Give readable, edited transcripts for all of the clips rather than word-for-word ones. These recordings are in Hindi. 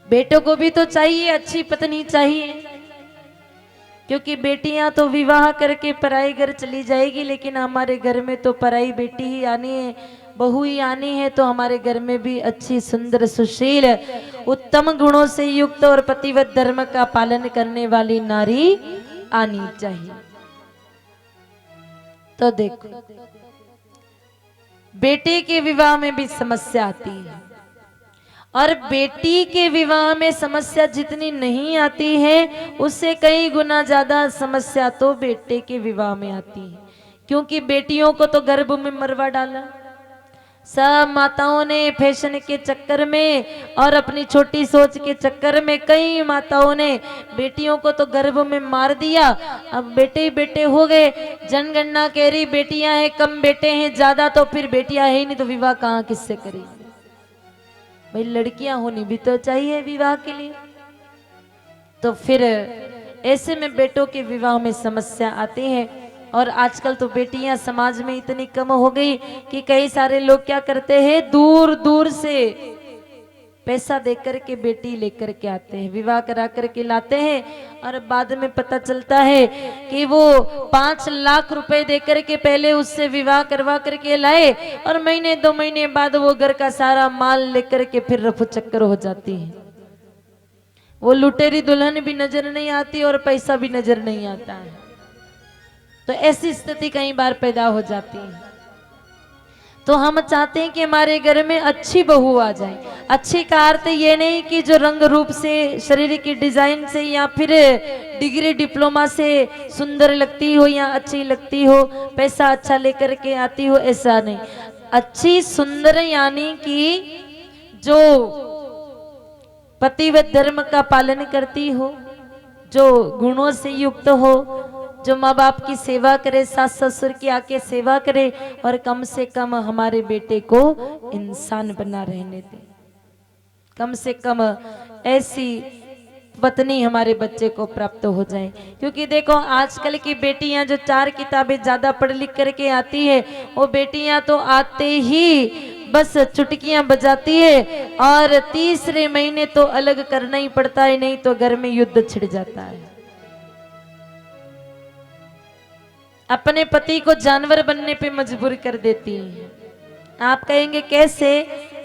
बेटों को भी तो चाहिए, अच्छी पत्नी चाहिए, क्योंकि बेटियां तो विवाह करके पराई घर चली जाएगी, लेकिन हमारे घर में तो पराई बेटी ही आनी है, बहू ही आनी है। तो हमारे घर में भी अच्छी सुंदर सुशील उत्तम गुणों से युक्त और पतिव्रत धर्म का पालन करने वाली नारी आनी चाहिए। तो देखो, बेटे के विवाह में भी समस्या आती है, और बेटी के विवाह में समस्या जितनी नहीं आती है, उससे कई गुना ज्यादा समस्या तो बेटे के विवाह में आती है। क्योंकि बेटियों को तो गर्भ में मरवा डाला, सब माताओं ने फैशन के चक्कर में और अपनी छोटी सोच के चक्कर में कई माताओं ने बेटियों को तो गर्भ में मार दिया। अब बेटे ही बेटे हो गए, जनगणना कह रही बेटियां हैं कम, बेटे हैं ज्यादा, तो फिर बेटियां है ही नहीं तो विवाह कहाँ किससे करेंगे? भाई लड़कियां होनी भी तो चाहिए विवाह के लिए। तो फिर ऐसे में बेटों के विवाह में समस्या आती है। और आजकल तो बेटियां समाज में इतनी कम हो गई कि कई सारे लोग क्या करते हैं, दूर दूर से पैसा देकर के बेटी लेकर के आते हैं, विवाह करा करके लाते हैं, और बाद में पता चलता है कि वो 5 लाख रुपए देकर के पहले उससे विवाह करवा करके लाए, और महीने 2 महीने बाद वो घर का सारा माल लेकर के फिर रफू चक्कर हो जाती है। वो लुटेरी दुल्हन भी नजर नहीं आती और पैसा भी नजर नहीं आता है। तो ऐसी स्थिति कई बार पैदा हो जाती है। तो हम चाहते हैं कि हमारे घर में अच्छी बहू आ जाए। अच्छी का अर्थ ये नहीं कि जो रंग रूप से, शरीर की डिजाइन से, या फिर डिग्री डिप्लोमा से सुंदर लगती हो या अच्छी लगती हो, पैसा अच्छा लेकर के आती हो, ऐसा नहीं। अच्छी सुंदर यानी कि जो पतिव्रत धर्म का पालन करती हो, जो गुणों से युक्त हो, जो माँ बाप की सेवा करे, सास ससुर की आके सेवा करे, और कम से कम हमारे बेटे को इंसान बना रहने दे। कम से कम ऐसी पत्नी हमारे बच्चे को प्राप्त हो जाए। क्योंकि देखो आजकल की बेटियां जो 4 किताबें ज्यादा पढ़ लिख करके आती है, वो बेटियां तो आते ही बस चुटकियां बजाती है, और तीसरे महीने तो अलग करना ही पड़ता है, नहीं तो घर में युद्ध छिड़ जाता है। अपने पति को जानवर बनने पे मजबूर कर देती है। आप कहेंगे कैसे?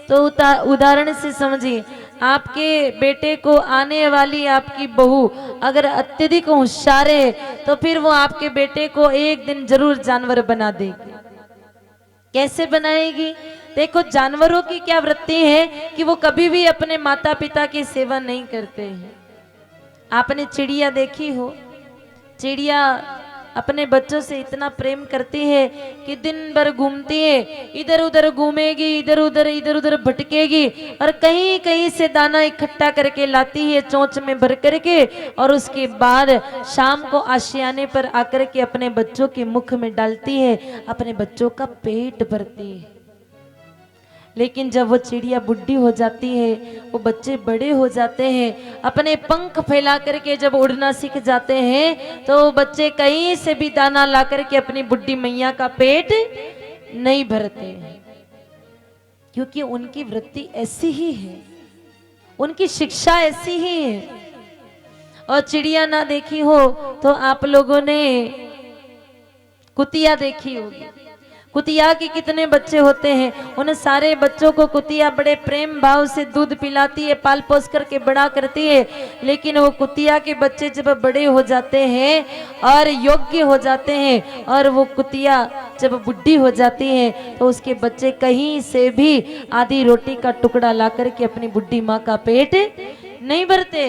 तो उदाहरण से समझिए, आपके बेटे को आने वाली आपकी बहू अगर अत्यधिक होशियार है, तो फिर वो आपके बेटे को एक दिन जरूर जानवर बना देगी। कैसे बनाएगी? देखो जानवरों की क्या वृत्ति है कि वो कभी भी अपने माता पिता की सेवा नहीं करते हैं। आपने चिड़िया देखी हो? चिड़िया अपने बच्चों से इतना प्रेम करती है कि दिन भर घूमती है, इधर उधर घूमेगी, इधर उधर भटकेगी, और कहीं कहीं से दाना इकट्ठा करके लाती है चोंच में भर करके, और उसके बाद शाम को आशियाने पर आकर के अपने बच्चों के मुख में डालती है, अपने बच्चों का पेट भरती है। लेकिन जब वो चिड़िया बुढ़ी हो जाती है, वो बच्चे बड़े हो जाते हैं, अपने पंख फैला करके जब उड़ना सीख जाते हैं, तो बच्चे कहीं से भी दाना ला करके अपनी बुढ़ी मैया का पेट नहीं भरते हैं। क्योंकि उनकी वृत्ति ऐसी ही है, उनकी शिक्षा ऐसी ही है। और चिड़िया ना देखी हो तो आप लोगों ने कुतिया देखी होगी। कुतिया के कितने बच्चे होते हैं, उन सारे बच्चों को कुतिया बड़े प्रेम भाव से दूध पिलाती है, पाल पोस करके बड़ा करती है। लेकिन वो कुतिया के बच्चे जब बड़े हो जाते हैं और योग्य हो जाते हैं, और वो कुतिया जब बुढ़ी हो जाती है, तो उसके बच्चे कहीं से भी आधी रोटी का टुकड़ा ला करके अपनी बुढ़ी माँ का पेट नहीं भरते।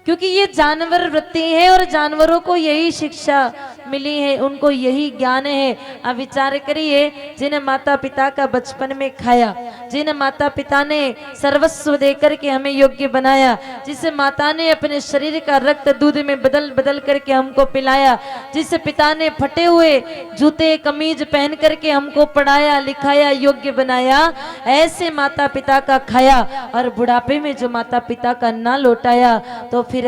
क्योंकि ये जानवर वृत्ति है, और जानवरों को यही शिक्षा मिली है, उनको यही ज्ञान है। अब विचार करिए, जिन माता पिता का बचपन में खाया, जिन माता पिता ने सर्वस्व देकर के हमें योग्य बनाया, जिस माता ने अपने शरीर का रक्त दूध में बदल बदल करके हमको पिलाया, जिस पिता ने फटे हुए जूते कमीज पहन करके हमको पढ़ाया लिखाया योग्य बनाया, ऐसे माता पिता का खाया, और बुढ़ापे में जो माता पिता का ना लौटाया, तो फिर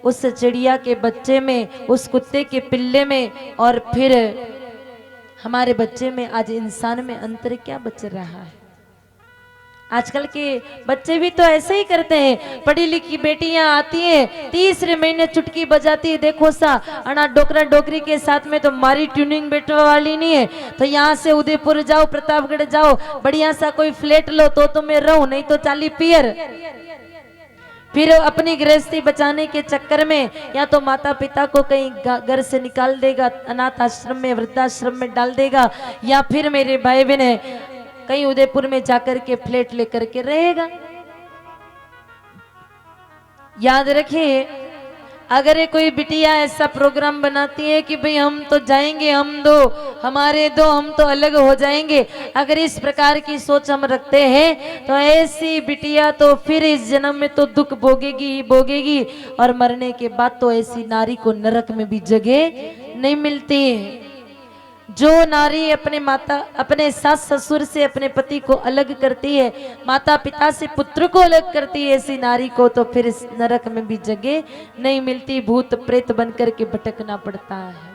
उस चिड़िया के बच्चे में, उस कुत्ते के पिल्ले में, और फिर हमारे बच्चे में, आज इंसान में अंतर क्या बच रहा है? आजकल के बच्चे भी तो ऐसे ही करते हैं। पढ़ी लिखी बेटियां आती हैं, तीसरे महीने चुटकी बजाती है, देखो सा अना डोकरा डोकरी के साथ में तो मारी ट्यूनिंग बैठने वाली नहीं है, तो यहाँ से उदयपुर जाओ, प्रतापगढ़ जाओ, बढ़िया सा कोई फ्लैट लो तो मैं रहूं, नहीं तो चाली पियर। फिर अपनी गृहस्थी बचाने के चक्कर में या तो माता पिता को कहीं घर से निकाल देगा, अनाथ आश्रम में, वृद्धाश्रम में डाल देगा, या फिर मेरे भाई बहन कहीं उदयपुर में जाकर के फ्लैट लेकर के रहेगा। याद रखिए, अगर ये कोई बिटिया ऐसा प्रोग्राम बनाती है कि भाई हम तो जाएंगे, हम दो हमारे दो, हम तो अलग हो जाएंगे, अगर इस प्रकार की सोच हम रखते हैं तो ऐसी बिटिया तो फिर इस जन्म में तो दुख भोगेगी ही भोगेगी, और मरने के बाद तो ऐसी नारी को नरक में भी जगह नहीं मिलती है। जो नारी अपने सास ससुर से अपने पति को अलग करती है, माता पिता से पुत्र को अलग करती है, ऐसी नारी को तो फिर इस नरक में भी जगह नहीं मिलती, भूत प्रेत बनकर के भटकना पड़ता है।